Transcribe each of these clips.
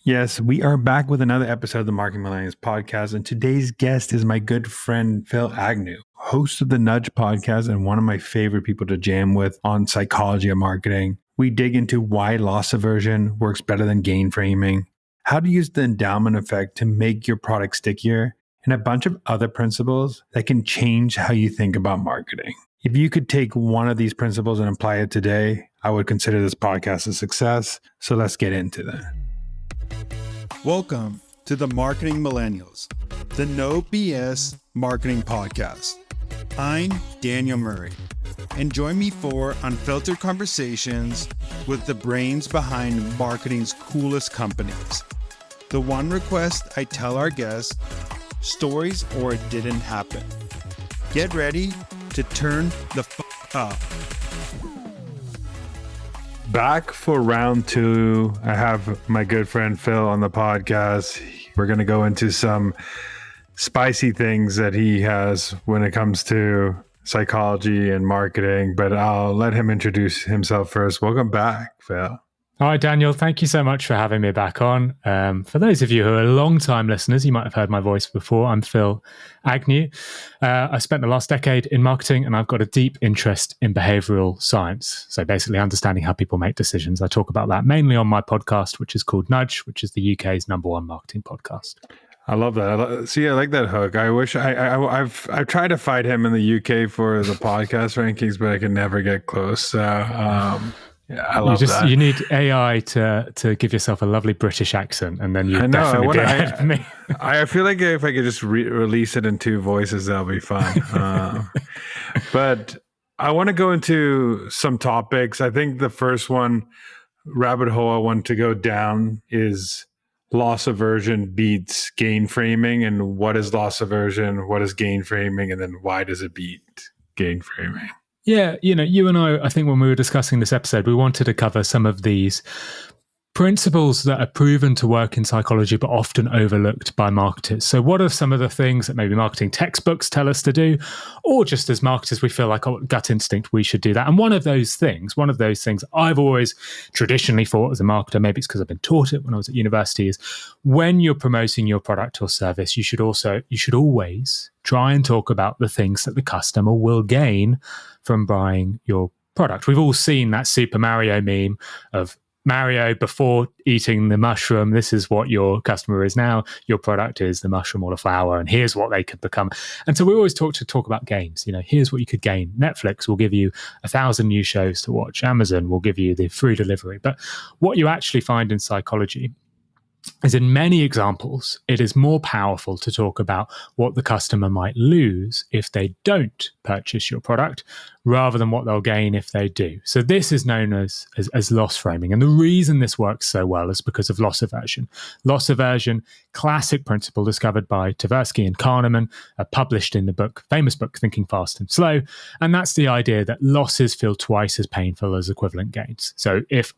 Yes, we are back with another episode of the Marketing Millennials podcast. And today's guest is my good friend, Phill Agnew, host of the Nudge podcast and one of my favorite people to jam with on psychology of marketing. We dig into why loss aversion works better than gain framing, how to use the endowment effect to make your product stickier, and a bunch of other principles that can change how you think about marketing. If you could take one of these principles and apply it today, I would consider this podcast a success. So let's get into that. Welcome to the Marketing Millennials, the No BS Marketing Podcast. I'm Daniel Murray, and join me for unfiltered conversations with the brains behind marketing's coolest companies. The one request I tell our guests, stories or it didn't happen. Get ready to turn the up. Back for round two. I have my good friend Phill on the podcast. We're going to go into some spicy things that he has when it comes to psychology and marketing, but I'll let him introduce himself first. Welcome back, Phill. Hi, Daniel. Thank you so much for having me back on. For those of you who are long-time listeners, you might have heard my voice before. I'm Phill Agnew. I spent the last decade in marketing, and I've got a deep interest in behavioral science. So basically understanding how people make decisions. I talk about that mainly on my podcast, which is called Nudge, which is the UK's #1 marketing podcast. I love that. See, I like that hook. I wish I've tried to fight him in the UK for the podcast rankings, but I can never get close. So, yeah, I love that. You need AI to give yourself a lovely British accent, and then you definitely be ahead of me. I feel like if I could just release it in two voices, that'll be fun. But I want to go into some topics. I think the first one, rabbit hole I want to go down is loss aversion beats gain framing. And what is loss aversion? What is gain framing? And then why does it beat gain framing? Yeah, you and I think when we were discussing this episode, we wanted to cover some of these principles that are proven to work in psychology, but often overlooked by marketers. So what are some of the things that maybe marketing textbooks tell us to do, or just as marketers, we feel like, gut instinct, we should do that. And one of those things I've always traditionally thought as a marketer, maybe it's because I've been taught it when I was at university, is when you're promoting your product or service, you should always try and talk about the things that the customer will gain from buying your product. We've all seen that Super Mario meme of Mario before eating the mushroom. This is what your customer is now. Your product is the mushroom or the flower, and here's what they could become. And so we always talk about gains. Here's what you could gain. Netflix will give you 1,000 new shows to watch. Amazon will give you the free delivery. But what you actually find in psychology is in many examples, it is more powerful to talk about what the customer might lose if they don't purchase your product rather than what they'll gain if they do. So this is known as loss framing. And the reason this works so well is because of loss aversion. Loss aversion, classic principle discovered by Tversky and Kahneman, published in the famous book, Thinking Fast and Slow. And that's the idea that losses feel twice as painful as equivalent gains. So if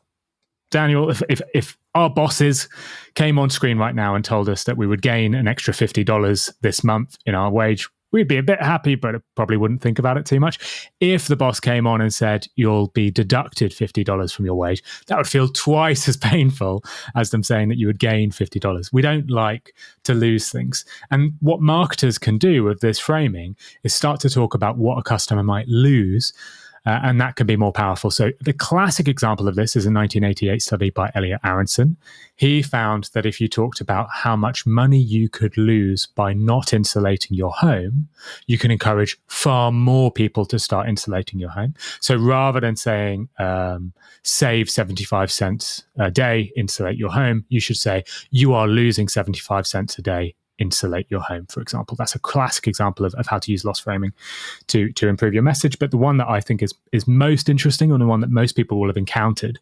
our bosses came on screen right now and told us that we would gain an extra $50 this month in our wage, we'd be a bit happy, but probably wouldn't think about it too much. If the boss came on and said, you'll be deducted $50 from your wage, that would feel twice as painful as them saying that you would gain $50. We don't like to lose things. And what marketers can do with this framing is start to talk about what a customer might lose. And that can be more powerful. So the classic example of this is a 1988 study by Elliot Aronson. He found that if you talked about how much money you could lose by not insulating your home, you can encourage far more people to start insulating your home. So rather than saying, save 75 cents a day, insulate your home, you should say, you are losing 75 cents a day, insulate your home, for example. That's a classic example of how to use loss framing to improve your message. But the one that I think is most interesting, and the one that most people will have encountered,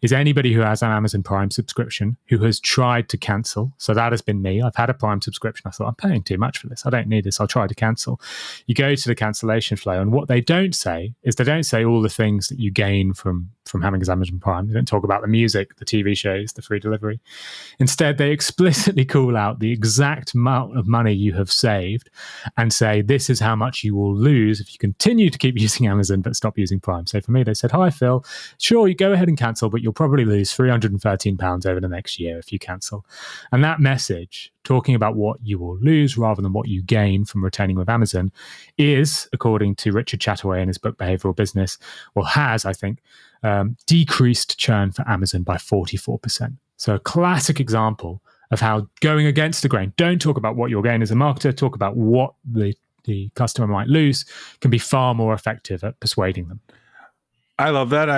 is anybody who has an Amazon Prime subscription who has tried to cancel. So that has been me. I've had a Prime subscription. I thought, I'm paying too much for this. I don't need this. I'll try to cancel. You go to the cancellation flow, and what they don't say is they don't say all the things that you gain from from having Amazon Prime. They don't talk about the music, the TV shows, the free delivery. Instead, they explicitly call out the exact amount of money you have saved and say, this is how much you will lose if you continue to keep using Amazon but stop using Prime. So for me, they said, hi, Phill, sure, you go ahead and cancel, but you'll probably lose £313 over the next year if you cancel. And that message, talking about what you will lose rather than what you gain from retaining with Amazon, is, according to Richard Chataway in his book Behavioral Business, has, I think, decreased churn for Amazon by 44%. So a classic example of how going against the grain, don't talk about what you'll gain as a marketer, talk about what the customer might lose, can be far more effective at persuading them. I love that.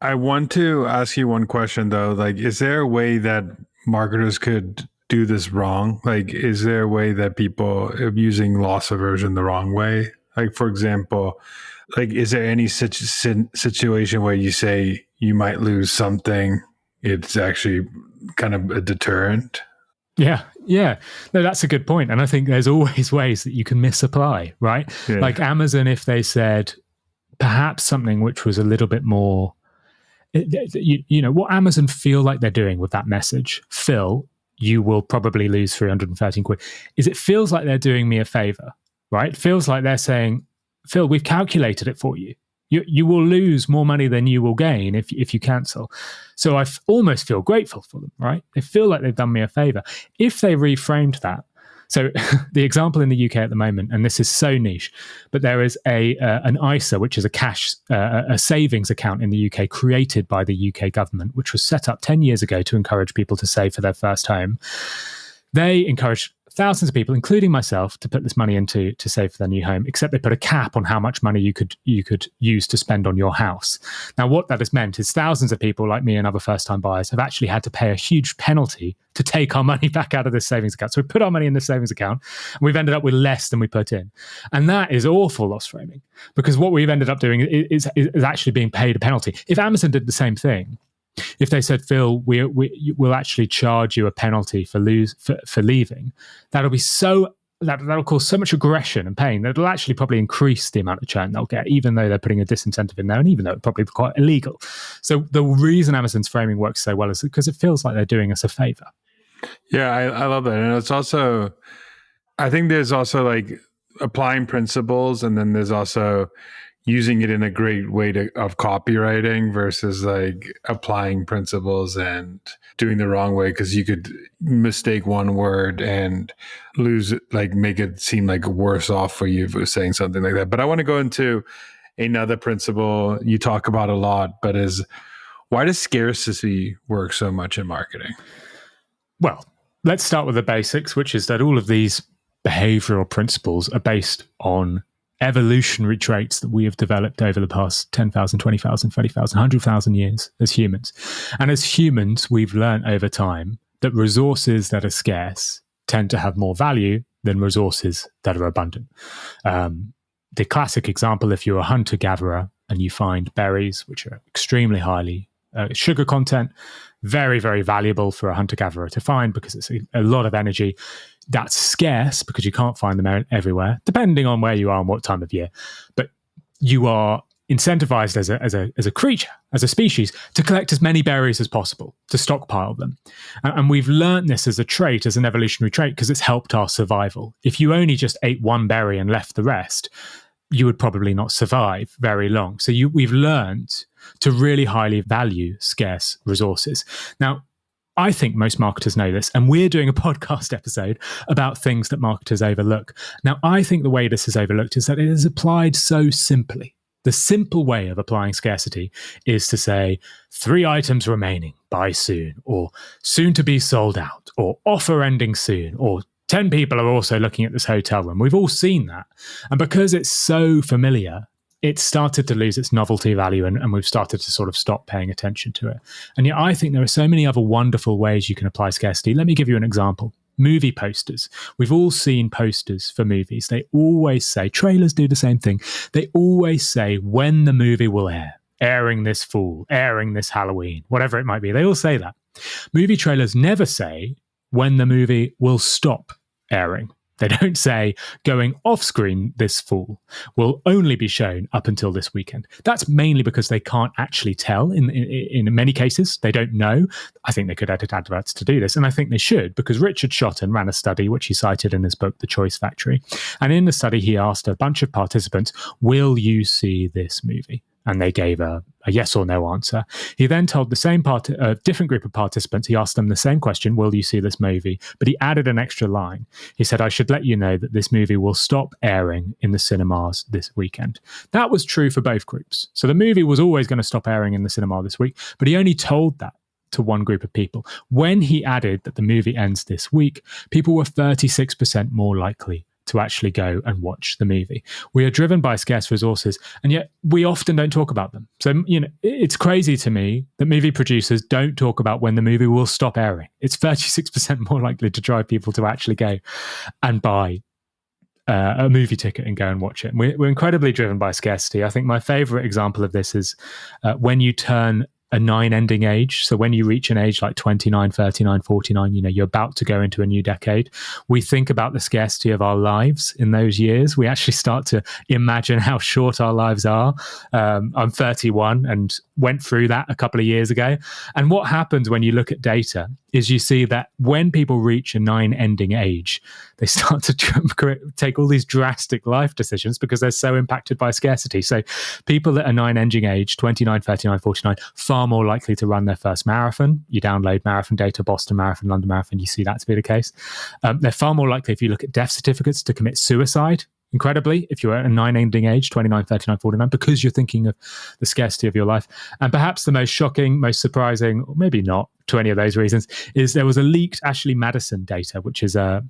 I want to ask you one question though. Like, is there a way that marketers could do this wrong? Like, is there a way that people are using loss aversion the wrong way? Like, for example, like, is there any such situation where you say you might lose something? It's actually kind of a deterrent. Yeah. No, that's a good point. And I think there's always ways that you can misapply, right? Yeah. Like Amazon, if they said perhaps something which was a little bit more, you know, what Amazon feel like they're doing with that message, Phill, you will probably lose 313 quid, is it feels like they're doing me a favor, right? It feels like they're saying, Phill, we've calculated it for you. You will lose more money than you will gain if you cancel. So I almost feel grateful for them, right? They feel like they've done me a favor. If they reframed that, so the example in the UK at the moment, and this is so niche, but there is an ISA, which is a savings account in the UK created by the UK government, which was set up 10 years ago to encourage people to save for their first home. They encouraged thousands of people, including myself, to put this money into to save for their new home, except they put a cap on how much money you could use to spend on your house. Now, what that has meant is thousands of people like me and other first-time buyers have actually had to pay a huge penalty to take our money back out of this savings account. So we put our money in this savings account, and we've ended up with less than we put in. And that is awful loss framing, because what we've ended up doing is actually being paid a penalty. If Amazon did the same thing, if they said, Phill, we'll actually charge you a penalty for leaving, that'll cause so much aggression and pain that it'll actually probably increase the amount of churn they'll get, even though they're putting a disincentive in there, and even though it'd probably be quite illegal. So the reason Amazon's framing works so well is because it feels like they're doing us a favor. Yeah, I love that. And it's also, I think there's also like applying principles, and then there's also using it in a great way of copywriting versus like applying principles and doing the wrong way, because you could mistake one word and lose it, like make it seem like worse off for you for saying something like that. But I want to go into another principle you talk about a lot, but is why does scarcity work so much in marketing? Well, let's start with the basics, which is that all of these behavioral principles are based on evolutionary traits that we have developed over the past 10,000, 20,000, 30,000, 100,000 years as humans. And as humans, we've learned over time that resources that are scarce tend to have more value than resources that are abundant. The classic example, if you're a hunter-gatherer and you find berries, which are extremely highly sugar content, very, very valuable for a hunter-gatherer to find because it's a lot of energy. That's scarce because you can't find them everywhere, depending on where you are and what time of year. But you are incentivized as a creature, as a species, to collect as many berries as possible, to stockpile them. And we've learned this as a trait, as an evolutionary trait, because it's helped our survival. If you only just ate one berry and left the rest, you would probably not survive very long. So we've learned to really highly value scarce resources. Now, I think most marketers know this, and we're doing a podcast episode about things that marketers overlook. Now, I think the way this is overlooked is that it is applied so simply. The simple way of applying scarcity is to say 3 items remaining, buy soon, or soon to be sold out, or offer ending soon, or 10 people are also looking at this hotel room. We've all seen that. And because it's so familiar, it's started to lose its novelty value, and we've started to sort of stop paying attention to it. And yet I think there are so many other wonderful ways you can apply scarcity. Let me give you an example. Movie posters. We've all seen posters for movies. They always say, trailers do the same thing. They always say when the movie will air, airing this fall, airing this Halloween, whatever it might be. They all say that. Movie trailers never say when the movie will stop airing. They don't say going off screen this fall will only be shown up until this weekend. That's mainly because they can't actually tell in many cases. They don't know. I think they could edit adverts to do this. And I think they should, because Richard Shotton ran a study, which he cited in his book, The Choice Factory. And in the study, he asked a bunch of participants, will you see this movie? And they gave a yes or no answer. He then told the same different group of participants, he asked them the same question, will you see this movie? But he added an extra line. He said, I should let you know that this movie will stop airing in the cinemas this weekend. That was true for both groups. So the movie was always going to stop airing in the cinema this week, but he only told that to one group of people. When he added that the movie ends this week, people were 36% more likely to actually go and watch the movie. We are driven by scarce resources, and yet we often don't talk about them. So, it's crazy to me that movie producers don't talk about when the movie will stop airing. It's 36% more likely to drive people to actually go and buy a movie ticket and go and watch it. We're incredibly driven by scarcity. I think my favorite example of this is when you turn a 9 ending age. So when you reach an age like 29, 39, 49, you're about to go into a new decade. We think about the scarcity of our lives in those years. We actually start to imagine how short our lives are. I'm 31 and went through that a couple of years ago. And what happens when you look at data is you see that when people reach a 9 ending age, they start to take all these drastic life decisions because they're so impacted by scarcity. So people at a 9 ending age, 29, 39, 49, far more likely to run their first marathon. You download marathon data, Boston Marathon, London Marathon, you see that to be the case. They're far more likely, if you look at death certificates, to commit suicide. Incredibly, if you're at a 9 ending age, 29, 39, 49, because you're thinking of the scarcity of your life. And perhaps the most shocking, most surprising, or maybe not to any of those reasons, is there was a leaked Ashley Madison data, which is a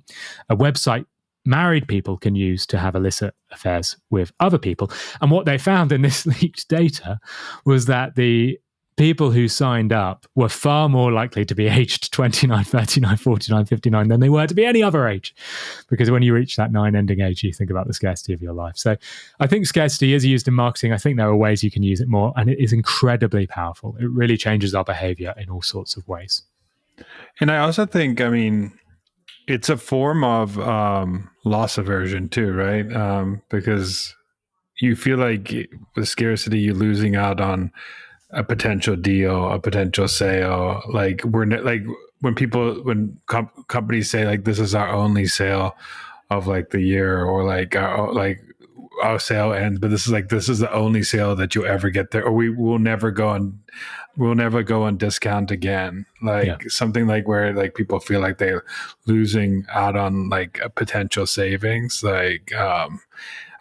website married people can use to have illicit affairs with other people. And what they found in this leaked data was that the people who signed up were far more likely to be aged 29, 39, 49, 59 than they were to be any other age. Because when you reach that 9 ending age, you think about the scarcity of your life. So I think scarcity is used in marketing. I think there are ways you can use it more, and it is incredibly powerful. It really changes our behavior in all sorts of ways. And I also think, it's a form of loss aversion too, right? Because you feel like with scarcity, you're losing out on a potential deal, a potential sale. Like when companies say like this is our only sale of like the year, or like our sale ends, but this is the only sale that you'll ever get there, or we'll never go on discount again. Something like where like people feel like they're losing out on like a potential savings. I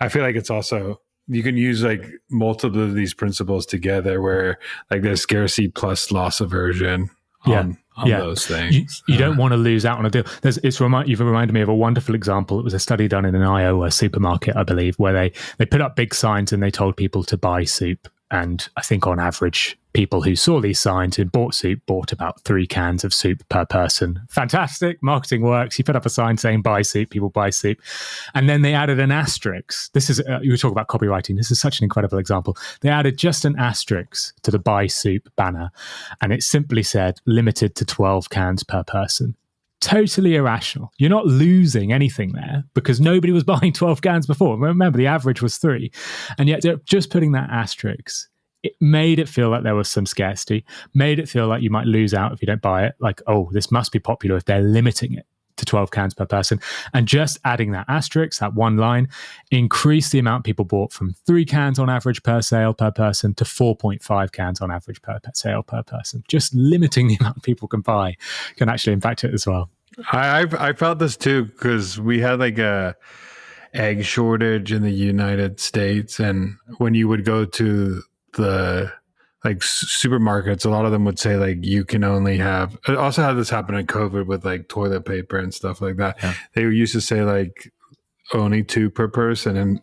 feel like it's also, you can use like multiple of these principles together where like there's scarcity plus loss aversion on those things. You don't want to lose out on a deal. You've reminded me of a wonderful example. It was a study done in an Iowa supermarket, I believe, where they put up big signs and they told people to buy soup. And I think on average, people who saw these signs and bought soup bought about 3 cans of soup per person. Fantastic. Marketing works. You put up a sign saying buy soup, people buy soup. And then they added an asterisk. This is, you were talking about copywriting. This is such an incredible example. They added just an asterisk to the buy soup banner. And it simply said limited to 12 cans per person. Totally irrational. You're not losing anything there because nobody was buying 12 cans before. Remember, the average was 3. And yet just putting that asterisk, it made it feel like there was some scarcity, made it feel like you might lose out if you don't buy it. Like, oh, this must be popular if they're limiting it to 12 cans per person. And just adding that asterisk, that one line, increased the amount people bought from 3 cans on average per sale per person to 4.5 cans on average per sale per person. Just limiting the amount people can buy can actually impact it as well. I felt this too, because we had like a egg shortage in the United States, and when you would go to the like supermarkets, a lot of them would say like you can only have. I also had this happen in COVID with like toilet paper and stuff like that. Yeah. They used to say like only 2 per person, and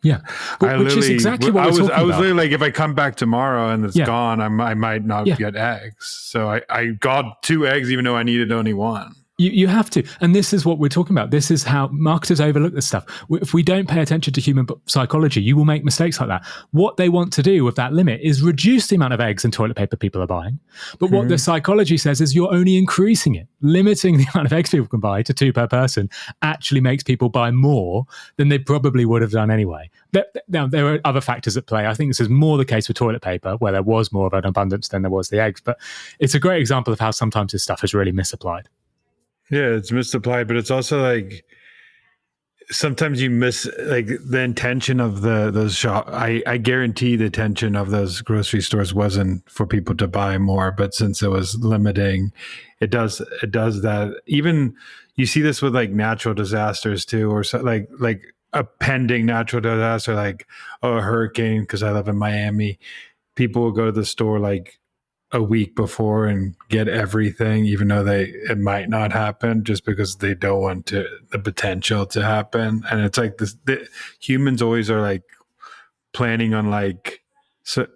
which is exactly what I was literally like, if I come back tomorrow and it's gone, I might not get eggs. So I got 2 eggs even though I needed only 1. You have to. And this is what we're talking about. This is how marketers overlook this stuff. If we don't pay attention to human psychology, you will make mistakes like that. What they want to do with that limit is reduce the amount of eggs and toilet paper people are buying. But what the psychology says is you're only increasing it. Limiting the amount of eggs people can buy to 2 per person actually makes people buy more than they probably would have done anyway. Now, there are other factors at play. I think this is more the case with toilet paper, where there was more of an abundance than there was the eggs. But it's a great example of how sometimes this stuff is really misapplied. Yeah, it's misapplied, but it's also like sometimes you miss like the intention of those shop. I guarantee the intention of those grocery stores wasn't for people to buy more, but since it was limiting, it does that. Even you see this with like natural disasters too, or so, like a pending natural disaster, like a hurricane. Because I live in Miami, people will go to the store like a week before and get everything, even though it might not happen, just because they don't want the potential to happen. And it's like this, humans always are like planning on like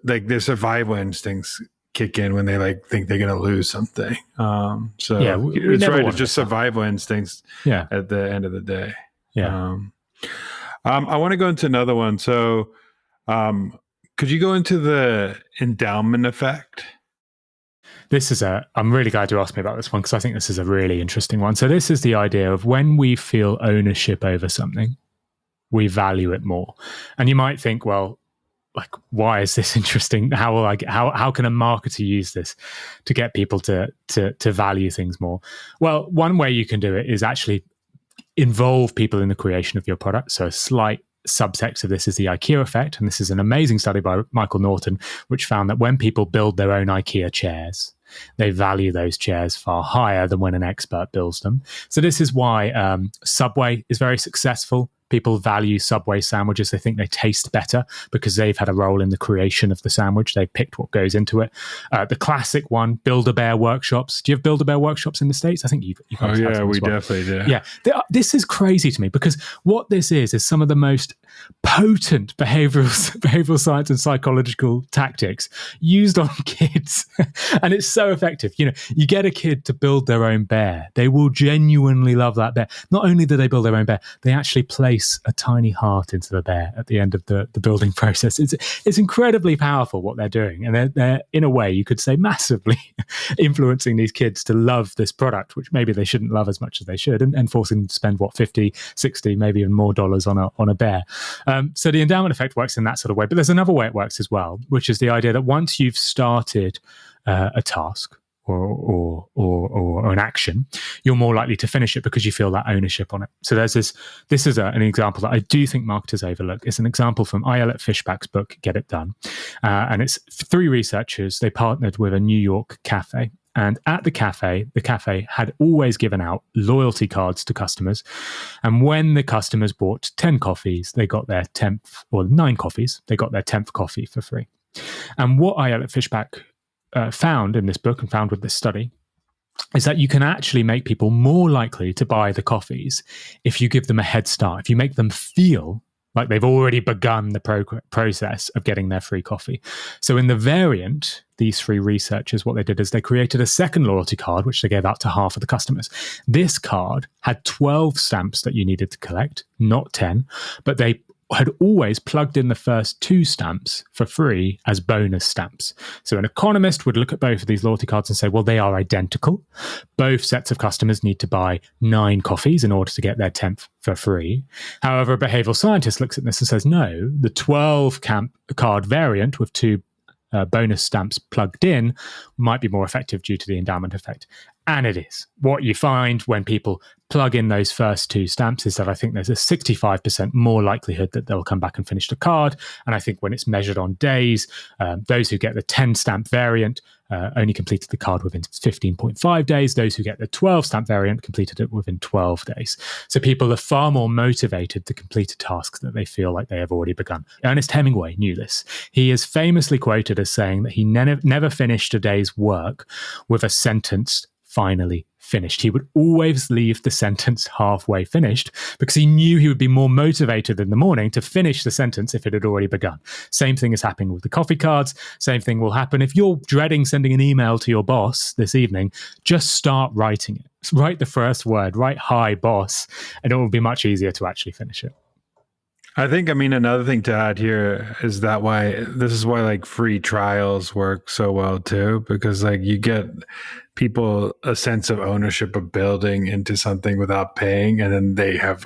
their survival instincts kick in when they like think they're going to lose something. So yeah, it's right. It's just survival instincts at the end of the day. Yeah. I want to go into another one. So could you go into the endowment effect? I'm really glad you asked me about this one, because I think this is a really interesting one. So this is the idea of when we feel ownership over something, we value it more. And you might think, well, like, why is this interesting? How can a marketer use this to get people to value things more? Well, one way you can do it is actually involve people in the creation of your product. So a slight subtext of this is the IKEA effect. And this is an amazing study by Michael Norton, which found that when people build their own IKEA chairs, they value those chairs far higher than when an expert builds them. So this is why Subway is very successful. People value Subway sandwiches. They think they taste better because they've had a role in the creation of the sandwich. They picked what goes into it. The classic one, Build-A-Bear workshops. Do you have Build-A-Bear workshops in the States? I think you've Oh, yeah, we definitely do. Yeah. This is crazy to me, because what this is some of the most potent behavioral science and psychological tactics used on kids. And it's so effective. You know, you get a kid to build their own bear. They will genuinely love that bear. Not only do they build their own bear, they actually place a tiny heart into the bear at the end of the building process. It's incredibly powerful what they're doing. And they're in a way, you could say, massively influencing these kids to love this product, which maybe they shouldn't love as much as they should, and forcing them to spend, what, 50, 60, maybe even more dollars on a bear. So the endowment effect works in that sort of way. But there's another way it works as well, which is the idea that once you've started a task or an action, you're more likely to finish it because you feel that ownership on it. So there's this is an example that I do think marketers overlook. It's an example from Ayelet Fishback's book, Get It Done. And it's 3 researchers. They partnered with a New York cafe. And at the cafe had always given out loyalty cards to customers. And when the customers bought 10 coffees, they got their 10th, or 9 coffees, they got their 10th coffee for free. And what Ayelet Fishback found in this book, and found with this study, is that you can actually make people more likely to buy the coffees if you give them a head start, if you make them feel like they've already begun the process of getting their free coffee. So in the variant, these 3 researchers, what they did is they created a second loyalty card, which they gave out to half of the customers. This card had 12 stamps that you needed to collect, not 10, but they had always plugged in the first 2 stamps for free as bonus stamps. So an economist would look at both of these loyalty cards and say, well, they are identical. Both sets of customers need to buy 9 coffees in order to get their 10th for free. However, a behavioral scientist looks at this and says, no, the 12 card variant with 2 bonus stamps plugged in might be more effective due to the endowment effect. And it is. What you find when people plug in those first 2 stamps is that I think there's a 65% more likelihood that they'll come back and finish the card. And I think when it's measured on days, those who get the 10 stamp variant only completed the card within 15.5 days. Those who get the 12 stamp variant completed it within 12 days. So people are far more motivated to complete a task that they feel like they have already begun. Ernest Hemingway knew this. He is famously quoted as saying that he never finished a day's work with a sentence, finally finished. He would always leave the sentence halfway finished because he knew he would be more motivated in the morning to finish the sentence if it had already begun. Same thing is happening with the coffee cards. Same thing will happen if you're dreading sending an email to your boss this evening. Just start writing it. Write the first word, write "Hi, boss," and it will be much easier to actually finish it. I think, another thing to add here is this is why like free trials work so well too, because like you get people a sense of ownership of building into something without paying. And then they have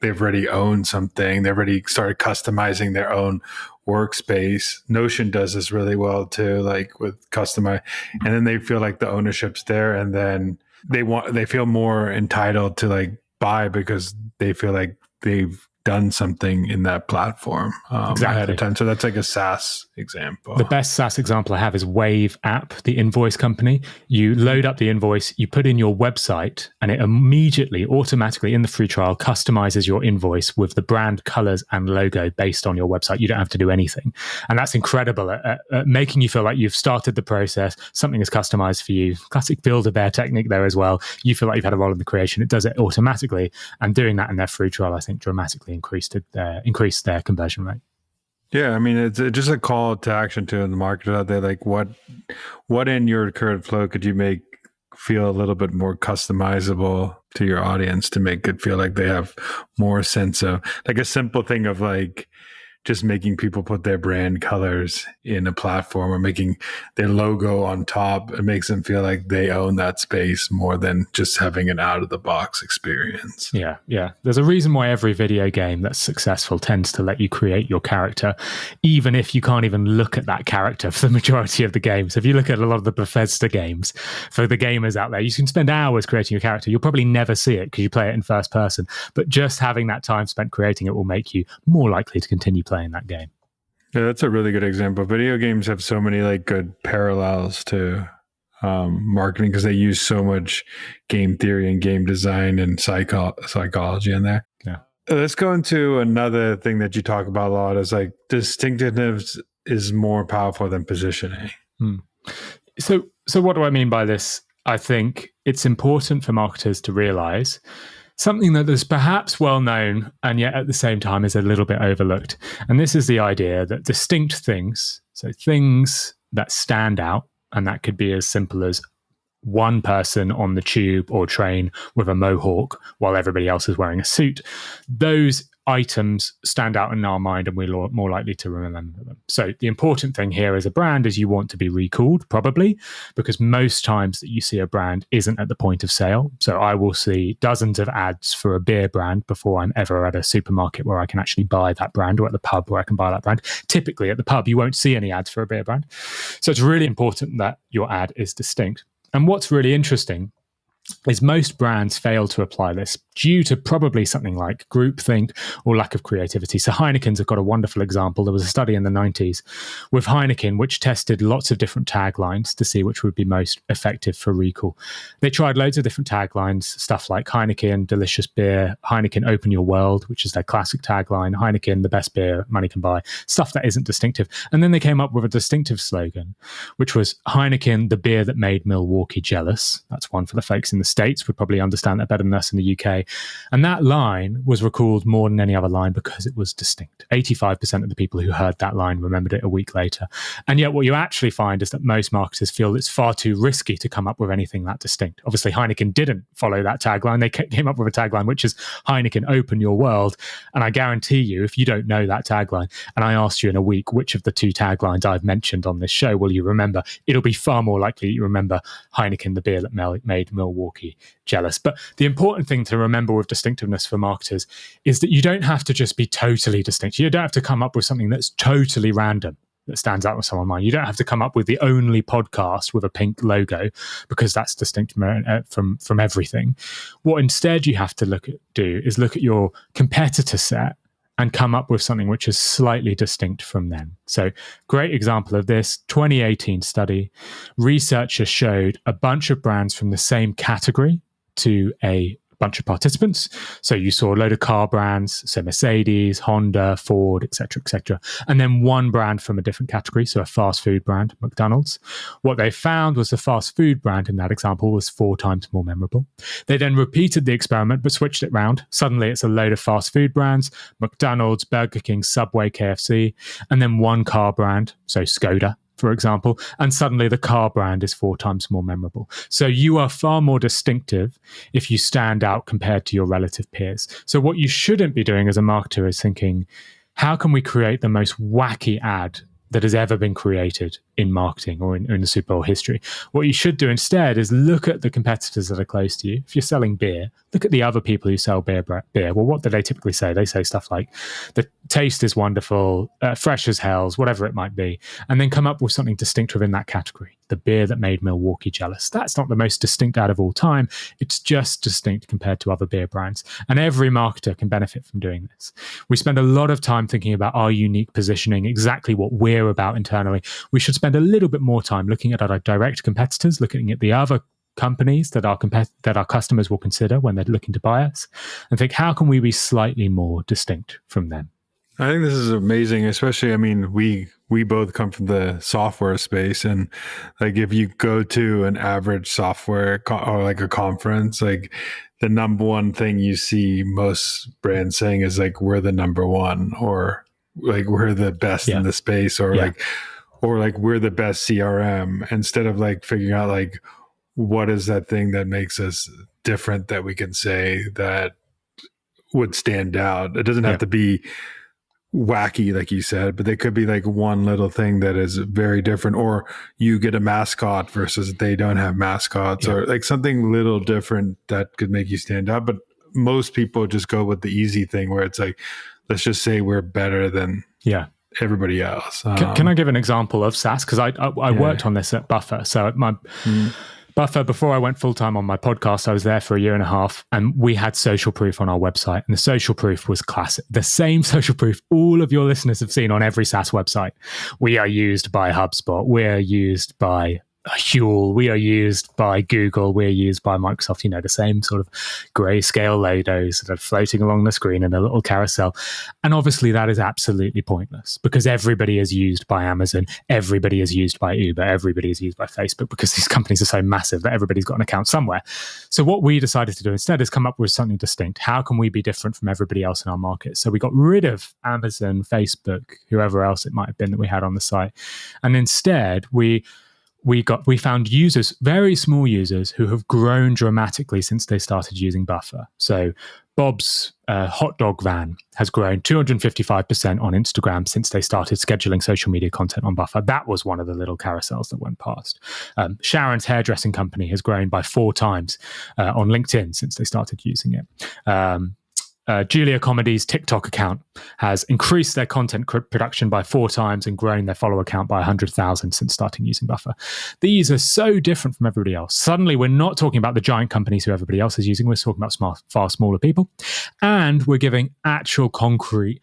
they've already owned something. They've already started customizing their own workspace. Notion does this really well too, like with customize, and then they feel like the ownership's there, and then they feel more entitled to like buy because they feel like they've done something in that platform ahead of time. So that's like a SaaS example. The best SaaS example I have is Wave app, the invoice company. You load up the invoice, you put in your website, and it immediately, automatically in the free trial, customizes your invoice with the brand, colors, and logo based on your website. You don't have to do anything. And that's incredible at making you feel like you've started the process. Something is customized for you. Classic Build-A-Bear technique there as well. You feel like you've had a role in the creation. It does it automatically. And doing that in their free trial, I think, dramatically increased their conversion rate. Yeah, it's just a call to action to the market out there. Like, what in your current flow could you make feel a little bit more customizable to your audience to make it feel like they have more sense of, like, a simple thing of like just making people put their brand colors in a platform or making their logo on top. It makes them feel like they own that space more than just having an out of the box experience. Yeah. There's a reason why every video game that's successful tends to let you create your character, even if you can't even look at that character for the majority of the games. If you look at a lot of the Bethesda games, for the gamers out there, you can spend hours creating your character. You'll probably never see it because you play it in first person, but just having that time spent creating it will make you more likely to continue playing that game. Yeah, that's a really good example. Video games have so many like good parallels to marketing because they use so much game theory and game design and psychology in there. Yeah. Let's go into another thing that you talk about a lot is like distinctiveness is more powerful than positioning. So what do I mean by this? I think it's important for marketers to realize something that is perhaps well known and yet at the same time is a little bit overlooked. And this is the idea that distinct things, so things that stand out, and that could be as simple as one person on the tube or train with a mohawk while everybody else is wearing a suit, those items stand out in our mind and we're more likely to remember them. So the important thing here as a brand is you want to be recalled, probably, because most times that you see a brand isn't at the point of sale. So I will see dozens of ads for a beer brand before I'm ever at a supermarket where I can actually buy that brand, or at the pub where I can buy that brand. Typically at the pub, you won't see any ads for a beer brand. So it's really important that your ad is distinct. And what's really interesting is most brands fail to apply this due to probably something like groupthink or lack of creativity. So Heineken's have got a wonderful example. There was a study in the 90s with Heineken, which tested lots of different taglines to see which would be most effective for recall. They tried loads of different taglines, stuff like Heineken, delicious beer, Heineken, open your world, which is their classic tagline, Heineken, the best beer money can buy, stuff that isn't distinctive. And then they came up with a distinctive slogan, which was Heineken, the beer that made Milwaukee jealous. That's one for the folks in the States would probably understand that better than us in the UK. And that line was recalled more than any other line because it was distinct. 85% of the people who heard that line remembered it a week later. And yet what you actually find is that most marketers feel it's far too risky to come up with anything that distinct. Obviously, Heineken didn't follow that tagline. They came up with a tagline, which is Heineken, open your world. And I guarantee you, if you don't know that tagline, and I asked you in a week, which of the two taglines I've mentioned on this show will you remember? It'll be far more likely you remember Heineken, the beer that made Milwaukee jealous. But the important thing to remember with distinctiveness for marketers is that you don't have to just be totally distinct. You don't have to come up with something that's totally random that stands out with someone's mind. You don't have to come up with the only podcast with a pink logo because that's distinct from everything. What instead you have to do is look at your competitor set and come up with something which is slightly distinct from them. So great example of this, 2018 study. Researchers showed a bunch of brands from the same category to a bunch of participants. So you saw a load of car brands, so Mercedes, Honda, Ford, etc., and then one brand from a different category, so a fast food brand, McDonald's. What they found was the fast food brand in that example was 4 times more memorable. They then repeated the experiment but switched it round. Suddenly it's a load of fast food brands, McDonald's, Burger King, Subway, KFC, and then one car brand, so Skoda, for example, and suddenly the car brand is 4 times more memorable. So you are far more distinctive if you stand out compared to your relative peers. So what you shouldn't be doing as a marketer is thinking, how can we create the most wacky ad that has ever been created in marketing or in the Super Bowl history? What you should do instead is look at the competitors that are close to you. If you're selling beer, look at the other people who sell beer. Well, what do they typically say? They say stuff like, the taste is wonderful, fresh as hells, whatever it might be, and then come up with something distinctive in that category. The beer that made Milwaukee jealous. That's not the most distinct ad of all time. It's just distinct compared to other beer brands. And every marketer can benefit from doing this. We spend a lot of time thinking about our unique positioning, exactly what we're about internally. We should spend a little bit more time looking at our direct competitors, looking at the other companies that our customers will consider when they're looking to buy us, and think, how can we be slightly more distinct from them? I think this is amazing, especially, I mean, we both come from the software space, and like if you go to an average software or like a conference, like the number one thing you see most brands saying is like, we're the number one, or like we're the best in the space, or like we're the best CRM, instead of like figuring out like, what is that thing that makes us different that we can say that would stand out. It doesn't have to be wacky, like you said, but they could be like one little thing that is very different, or you get a mascot versus they don't have mascots, or like something little different that could make you stand out. But most people just go with the easy thing where it's like, let's just say we're better than everybody else. Can I give an example of SaaS? Because I worked on this at Buffer. So at my Buffer, before I went full-time on my podcast, I was there for 1.5 years, and we had social proof on our website, and the social proof was classic. The same social proof all of your listeners have seen on every SaaS website. We are used by HubSpot. We are used by Huel. We are used by Google. We're used by Microsoft. You know, the same sort of grayscale logos that are floating along the screen in a little carousel. And obviously that is absolutely pointless, because everybody is used by Amazon. Everybody is used by Uber. Everybody is used by Facebook, because these companies are so massive that everybody's got an account somewhere. So what we decided to do instead is come up with something distinct. How can we be different from everybody else in our market? So we got rid of Amazon, Facebook, whoever else it might have been that we had on the site. And instead we found users, very small users, who have grown dramatically since they started using Buffer. So Bob's hot dog van has grown 255% on Instagram since they started scheduling social media content on Buffer. That was one of the little carousels that went past. Sharon's hairdressing company has grown by 4 times on LinkedIn since they started using it. Julia Comedy's TikTok account has increased their content production by 4 times and grown their follower count by 100,000 since starting using Buffer. These are so different from everybody else. Suddenly, we're not talking about the giant companies who everybody else is using. We're talking about far smaller people. And we're giving actual concrete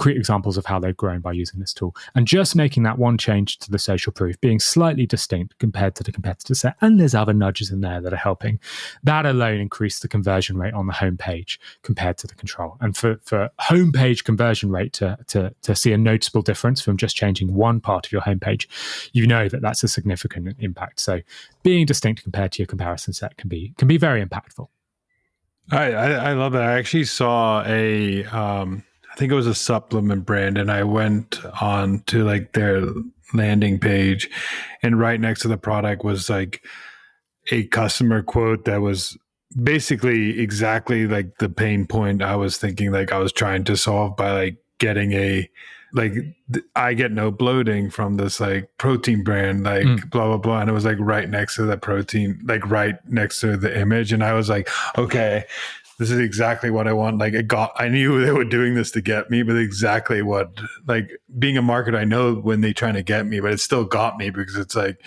examples of how they've grown by using this tool, and just making that one change to the social proof, being slightly distinct compared to the competitor set. And there's other nudges in there that are helping. That alone increased the conversion rate on the homepage compared to the control. And for homepage conversion rate to see a noticeable difference from just changing one part of your homepage, you know that that's a significant impact. So being distinct compared to your comparison set can be very impactful. I love that. I actually saw I think it was a supplement brand, and I went on to like their landing page, and right next to the product was like a customer quote that was basically exactly like the pain point I was thinking like I was trying to solve by like getting I get no bloating from this like protein brand, like blah, blah, blah. And it was like right next to the protein, like right next to the image. And I was like, okay, this is exactly what I want. Like I knew they were doing this to get me, but exactly what, like being a marketer, I know when they're trying to get me, but it still got me because it's like,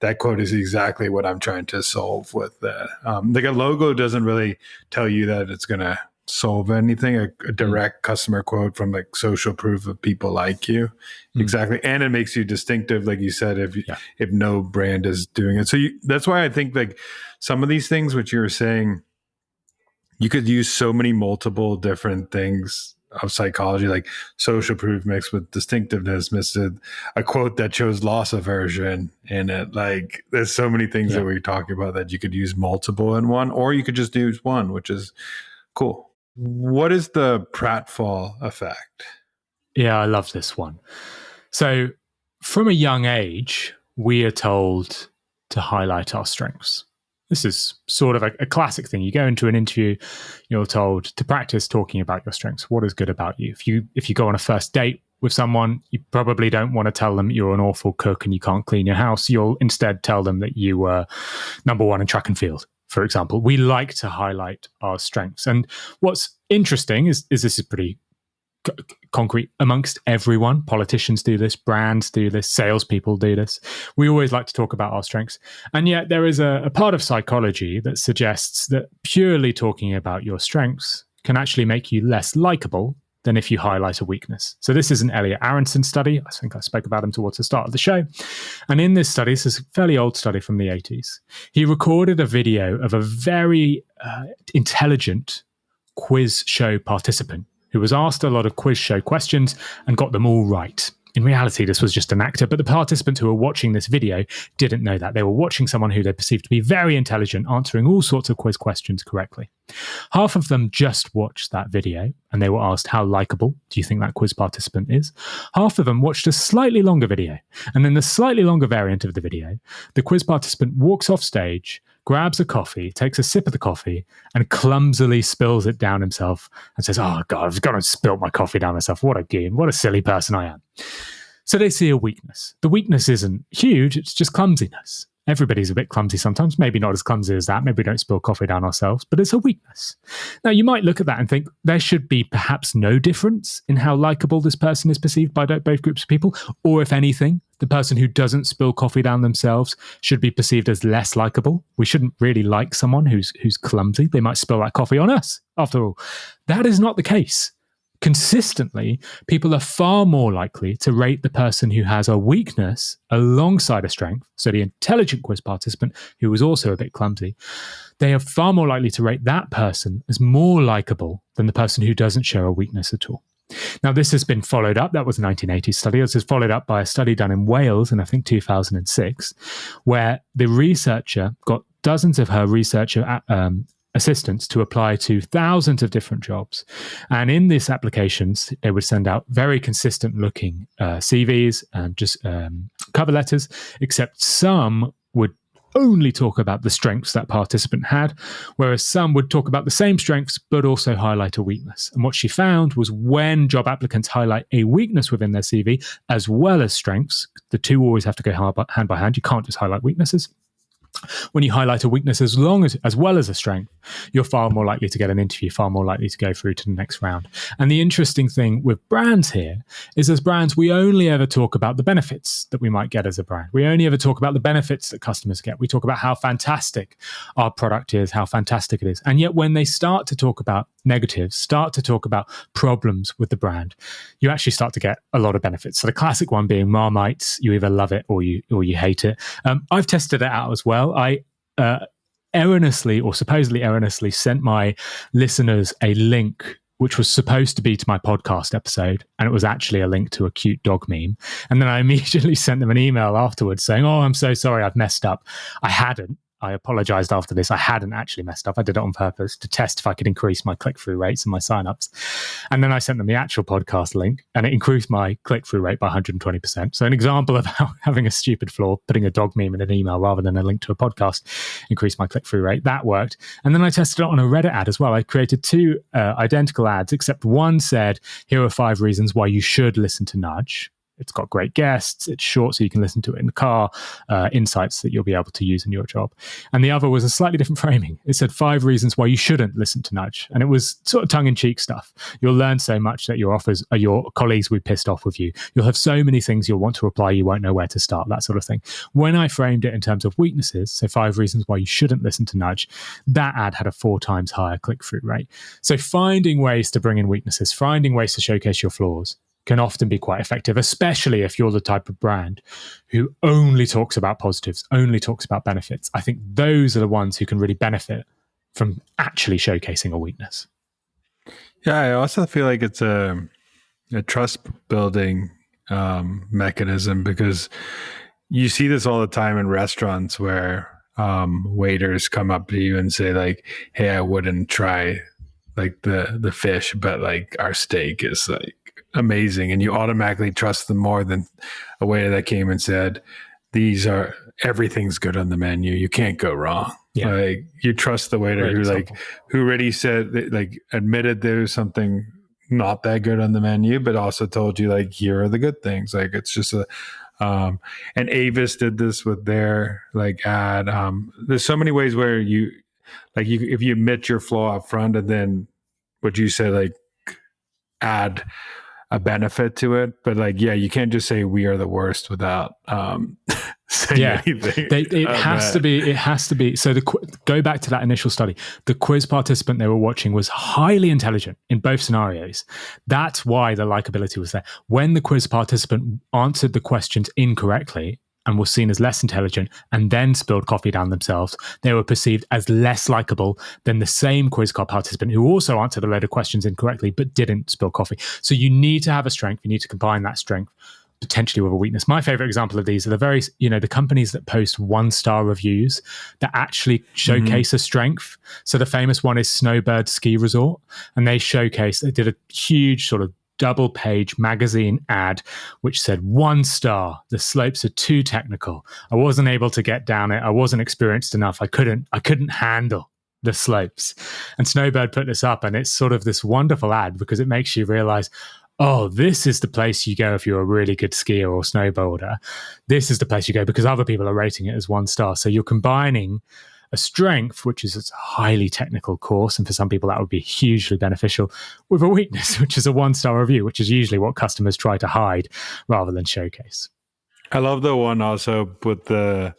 that quote is exactly what I'm trying to solve with that. Like a logo doesn't really tell you that it's going to solve anything. A direct customer quote from like social proof of people like you. Exactly. And it makes you distinctive, like you said, if no brand is doing it. So that's why I think like some of these things which you're saying, You could use so many multiple different things of psychology, like social proof mixed with distinctiveness, mixed with a quote that shows loss aversion in it. Like there's so many things that we're talking about that you could use multiple in one, or you could just use one, which is cool. What is the pratfall effect? Yeah, I love this one. So from a young age, we are told to highlight our strengths. This is sort of a classic thing. You go into an interview, you're told to practice talking about your strengths. What is good about you? If you go on a first date with someone, you probably don't want to tell them you're an awful cook and you can't clean your house. You'll instead tell them that you were number one in track and field, for example. We like to highlight our strengths. And what's interesting is this is pretty concrete amongst everyone. Politicians do this, brands do this, salespeople do this. We always like to talk about our strengths. And yet there is a part of psychology that suggests that purely talking about your strengths can actually make you less likable than if you highlight a weakness. So this is an Elliot Aronson study. I think I spoke about him towards the start of the show. And in this study, this is a fairly old study from the 80s, he recorded a video of a very intelligent quiz show participant who was asked a lot of quiz show questions and got them all right. In reality, this was just an actor, but the participants who were watching this video didn't know that. They were watching someone who they perceived to be very intelligent, answering all sorts of quiz questions correctly. Half of them just watched that video, and they were asked, how likable do you think that quiz participant is? Half of them watched a slightly longer video, and then the slightly longer variant of the video, the quiz participant walks off stage, grabs a coffee, takes a sip of the coffee, and clumsily spills it down himself and says, oh God, I've got to spill my coffee down myself. What a goon. What a silly person I am. So they see a weakness. The weakness isn't huge. It's just clumsiness. Everybody's a bit clumsy sometimes, maybe not as clumsy as that. Maybe we don't spill coffee down ourselves, but it's a weakness. Now, you might look at that and think there should be perhaps no difference in how likable this person is perceived by both groups of people, or if anything, the person who doesn't spill coffee down themselves should be perceived as less likable. We shouldn't really like someone who's clumsy. They might spill that coffee on us, after all. That is not the case. Consistently, people are far more likely to rate the person who has a weakness alongside a strength, so the intelligent quiz participant who was also a bit clumsy, they are far more likely to rate that person as more likable than the person who doesn't show a weakness at all. Now, this has been followed up. That was a 1980s study. This is followed up by a study done in Wales in, I think, 2006, where the researcher got dozens of her researcher assistants to apply to thousands of different jobs. And in these applications, they would send out very consistent looking CVs and just cover letters, except some would only talk about the strengths that participant had, whereas some would talk about the same strengths, but also highlight a weakness. And what she found was when job applicants highlight a weakness within their CV, as well as strengths, the two always have to go hand by hand. You can't just highlight weaknesses. When you highlight a weakness as well as a strength, you're far more likely to get an interview, far more likely to go through to the next round. And the interesting thing with brands here is, as brands, we only ever talk about the benefits that we might get as a brand. We only ever talk about the benefits that customers get. We talk about how fantastic our product is, how fantastic it is. And yet when they start to talk about negatives, start to talk about problems with the brand, you actually start to get a lot of benefits. So the classic one being Marmite, you either love it or you hate it. I've tested it out as well. I erroneously or supposedly erroneously sent my listeners a link which was supposed to be to my podcast episode, and it was actually a link to a cute dog meme. And then I immediately sent them an email afterwards saying, oh, I'm so sorry, I've messed up. I hadn't. I apologized after this. I hadn't actually messed up. I did it on purpose to test if I could increase my click-through rates and my signups. And then I sent them the actual podcast link, and it increased my click-through rate by 120%. So an example of how having a stupid flaw, putting a dog meme in an email rather than a link to a podcast, increased my click-through rate. That worked. And then I tested it on a Reddit ad as well. I created two identical ads, except one said, here are 5 reasons why you should listen to Nudge. It's got great guests. It's short, so you can listen to it in the car. Insights that you'll be able to use in your job. And the other was a slightly different framing. It said 5 reasons why you shouldn't listen to Nudge. And it was sort of tongue-in-cheek stuff. You'll learn so much that your colleagues will be pissed off with you. You'll have so many things you'll want to reply, you won't know where to start, that sort of thing. When I framed it in terms of weaknesses, so 5 reasons why you shouldn't listen to Nudge, that ad had a 4 times higher click-through rate. So finding ways to bring in weaknesses, finding ways to showcase your flaws, can often be quite effective, especially if you're the type of brand who only talks about positives, only talks about benefits. I think those are the ones who can really benefit from actually showcasing a weakness. Yeah, I also feel like it's a trust building mechanism, because you see this all the time in restaurants where waiters come up to you and say like, "Hey, I wouldn't try like the fish, but like our steak is like amazing," and you automatically trust them more than a waiter that came and said, everything's good on the menu, you can't go wrong. Yeah. Like you trust the waiter who already said, like, admitted there was something not that good on the menu, but also told you like, here are the good things. Like it's just and Avis did this with their like ad. There's so many ways where if you admit your flaw up front and then what you say, like add a benefit to it, but like, yeah, you can't just say we are the worst without saying anything. It has to be. So go back to that initial study. The quiz participant they were watching was highly intelligent in both scenarios. That's why the likability was there. When the quiz participant answered the questions incorrectly and was seen as less intelligent and then spilled coffee down themselves, they were perceived as less likable than the same quiz card participant who also answered a load of questions incorrectly but didn't spill coffee. So you need to have a strength. You need to combine that strength potentially with a weakness. My favorite example of these are the companies that post 1-star reviews that actually showcase a strength. So the famous one is Snowbird Ski Resort, and they did a huge sort of double-page magazine ad which said 1 star, the slopes are too technical, I wasn't able to get down it, I wasn't experienced enough, I couldn't handle the slopes. And Snowbird put this up, and it's sort of this wonderful ad because it makes you realize, oh, this is the place you go if you're a really good skier or snowboarder. This is the place you go because other people are rating it as 1 star. So you're combining a strength, which is a highly technical course, and for some people that would be hugely beneficial, with a weakness, which is a 1-star review, which is usually what customers try to hide rather than showcase. I love the one also with the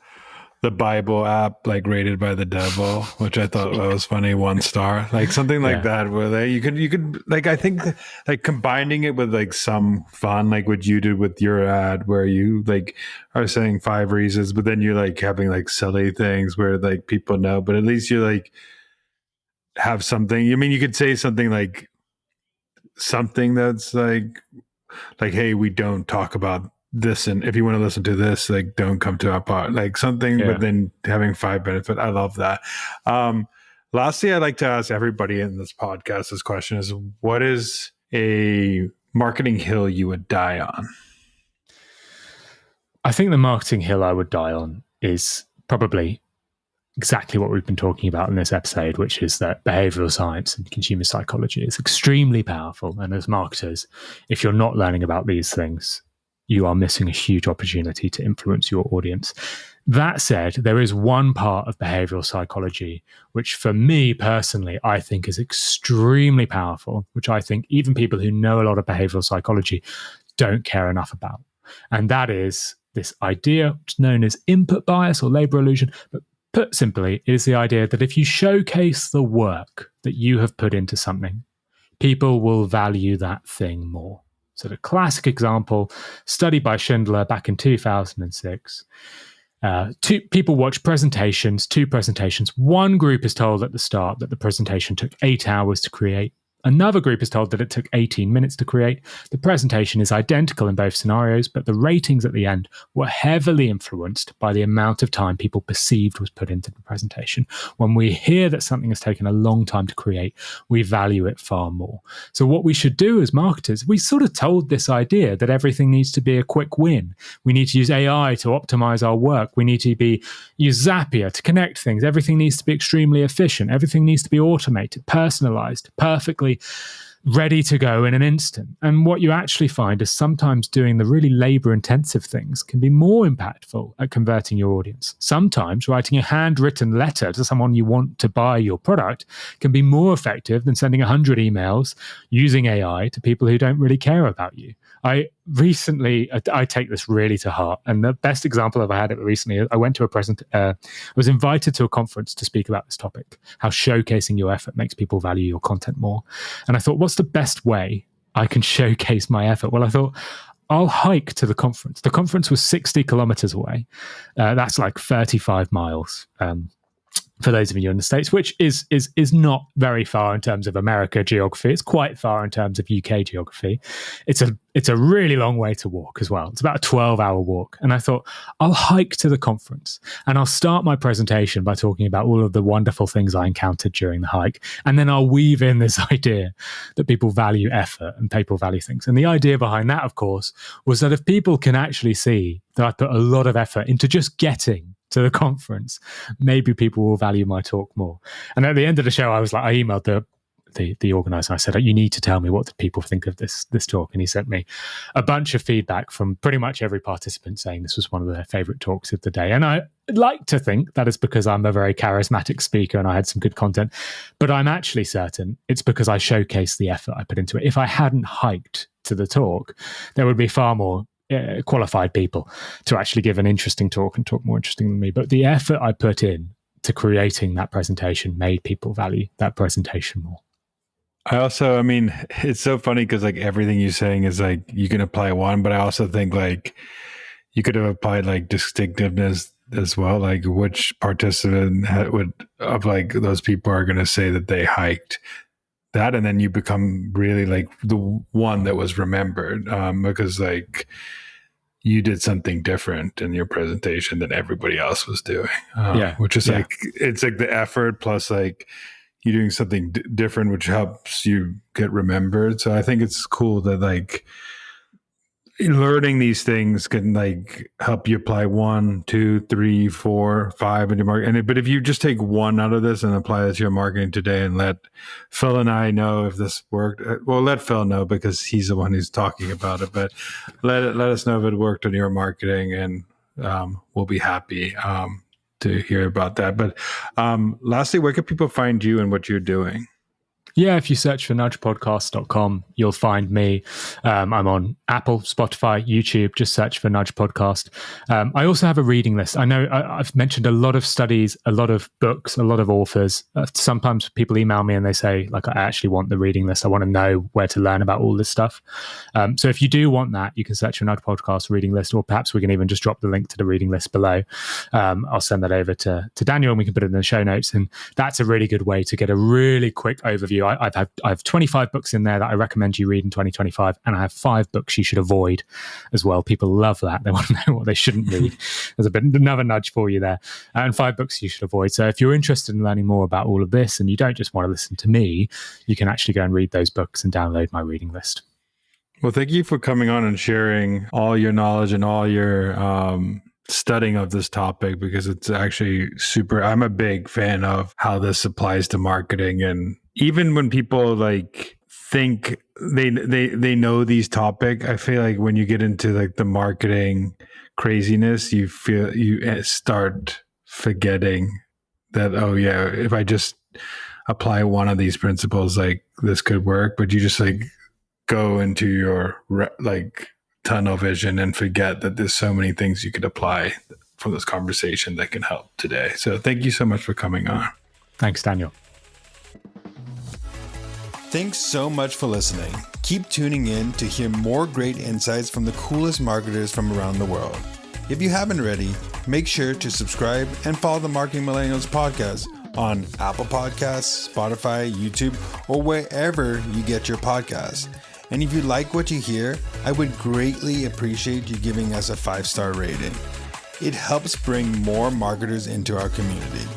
Bible app, like rated by the devil, which I thought was funny. 1 star, like something like that, where you could like, I think like combining it with like some fun, like what you did with your ad, where you like are saying 5 reasons, but then you're like having like silly things where like people know, but at least you like have something. I mean, you could say something like something that's like, hey, we don't talk about this, and if you want to listen to this, like don't come to our part, like something, but then having 5 benefit. I love that. Lastly, I'd like to ask everybody in this podcast, this question is, what is a marketing hill you would die on? I think the marketing hill I would die on is probably exactly what we've been talking about in this episode, which is that behavioral science and consumer psychology is extremely powerful. And as marketers, if you're not learning about these things, you are missing a huge opportunity to influence your audience. That said, there is one part of behavioral psychology, which for me personally, I think is extremely powerful, which I think even people who know a lot of behavioral psychology don't care enough about. And that is this idea known as input bias or labor illusion. But put simply, it is the idea that if you showcase the work that you have put into something, people will value that thing more. So the classic example, study by Schindler back in 2006, 2 people watch two presentations. One group is told at the start that the presentation took 8 hours to create. Another group is told that it took 18 minutes to create. The presentation is identical in both scenarios, but the ratings at the end were heavily influenced by the amount of time people perceived was put into the presentation. When we hear that something has taken a long time to create, we value it far more. So what we should do as marketers, we sort of told this idea that everything needs to be a quick win. We need to use AI to optimize our work. We need to use Zapier to connect things. Everything needs to be extremely efficient. Everything needs to be automated, personalized, perfectly ready to go in an instant. And what you actually find is sometimes doing the really labor-intensive things can be more impactful at converting your audience. Sometimes writing a handwritten letter to someone you want to buy your product can be more effective than sending 100 emails using AI to people who don't really care about you. I take this really to heart. And the best example I've had it recently, I went to was invited to a conference to speak about this topic, how showcasing your effort makes people value your content more. And I thought, what's the best way I can showcase my effort? Well, I thought, I'll hike to the conference. The conference was 60 kilometers away. That's like 35 miles. for those of you in the States, which is not very far in terms of America geography. It's quite far in terms of UK geography. It's a really long way to walk as well. It's about a 12-hour walk. And I thought, I'll hike to the conference and I'll start my presentation by talking about all of the wonderful things I encountered during the hike. And then I'll weave in this idea that people value effort and people value things. And the idea behind that, of course, was that if people can actually see that I put a lot of effort into just getting to the conference, maybe people will value my talk more. And at the end of the show, I emailed the organizer. I said, you need to tell me what the people think of this talk. And he sent me a bunch of feedback from pretty much every participant saying this was one of their favorite talks of the day. And I like to think that is because I'm a very charismatic speaker and I had some good content, but I'm actually certain it's because I showcased the effort I put into it. If I hadn't hiked to the talk, there would be far more qualified people to actually give an interesting talk and talk more interesting than me. But the effort I put in to creating that presentation made people value that presentation more. It's so funny because like everything you're saying is like you can apply one, but I also think like you could have applied like distinctiveness as well. Like which participant would of like those people are going to say that they hiked that, and then you become really like the one that was remembered because like you did something different in your presentation than everybody else was doing. Which is like, it's like the effort plus like you're doing something different, which helps you get remembered. So I think it's cool that like learning these things can like help you apply 1, 2, 3, 4, 5 in your marketing. But if you just take one out of this and apply it to your marketing today and let Phill and I know if this worked, well, let Phill know because he's the one who's talking about it, but let us know if it worked on your marketing, and we'll be happy to hear about that. But lastly, where can people find you and what you're doing? Yeah, if you search for nudgepodcast.com, you'll find me. I'm on Apple, Spotify, YouTube. Just search for Nudge Podcast. I also have a reading list. I know I've mentioned a lot of studies, a lot of books, a lot of authors. Sometimes people email me and they say, like, I actually want the reading list. I want to know where to learn about all this stuff. So if you do want that, you can search for Nudge Podcast reading list, or perhaps we can even just drop the link to the reading list below. I'll send that over to Daniel and we can put it in the show notes. And that's a really good way to get a really quick overview. I have 25 books in there that I recommend you read in 2025, and I have 5 books you should avoid as well. People love that. They want to know what they shouldn't read. There's another nudge for you there. And 5 books you should avoid. So if you're interested in learning more about all of this and you don't just want to listen to me, you can actually go and read those books and download my reading list. Well, thank you for coming on and sharing all your knowledge and all your studying of this topic, because it's actually I'm a big fan of how this applies to marketing. And even when people like think they know these topics, I feel like when you get into like the marketing craziness, you start forgetting that, oh yeah, if I just apply one of these principles, like this could work. But you just like go into your like tunnel vision and forget that there's so many things you could apply from this conversation that can help today. So thank you so much for coming on. Thanks, Daniel. Thanks so much for listening. Keep tuning in to hear more great insights from the coolest marketers from around the world. If you haven't already, make sure to subscribe and follow the Marketing Millennials podcast on Apple Podcasts, Spotify, YouTube, or wherever you get your podcasts. And if you like what you hear, I would greatly appreciate you giving us a 5-star rating. It helps bring more marketers into our community.